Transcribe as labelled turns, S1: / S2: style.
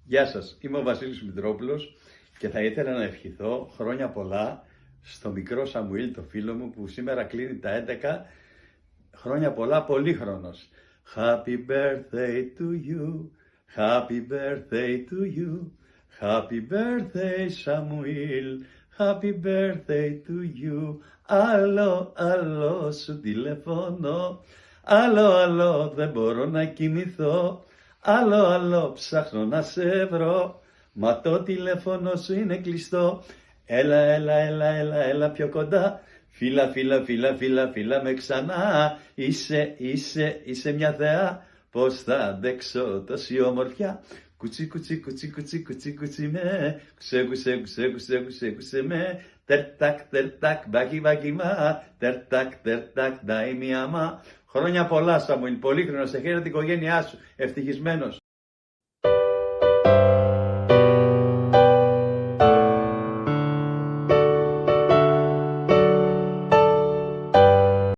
S1: Γεια σας, είμαι ο Βασίλης Μητρόπουλος και θα ήθελα να ευχηθώ χρόνια πολλά στο μικρό Σαμουήλ, το φίλο μου, που σήμερα κλείνει τα 11. Χρόνια πολλά, πολύχρονος. Happy birthday to you, happy birthday to you, happy birthday Samuel, happy birthday to you. Άλλο σου τηλεφωνώ, άλλο δεν μπορώ να κοιμηθώ, άλλο ψάχνω να σε βρω, μα το τηλέφωνο σου είναι κλειστό. Έλα πιο κοντά, φίλα με ξανά. Είσαι μια θεά, πώς θα αντέξω τόση ομορφιά. Κουτσι με, κουσε με. Τερτακ, μπάκι μα, τερτακ, ντάι μιαμά. Χρόνια πολλά, Σαμουήλ, πολύχρονος, σε χαίρετε την οικογένειά σου, ευτυχισμένος.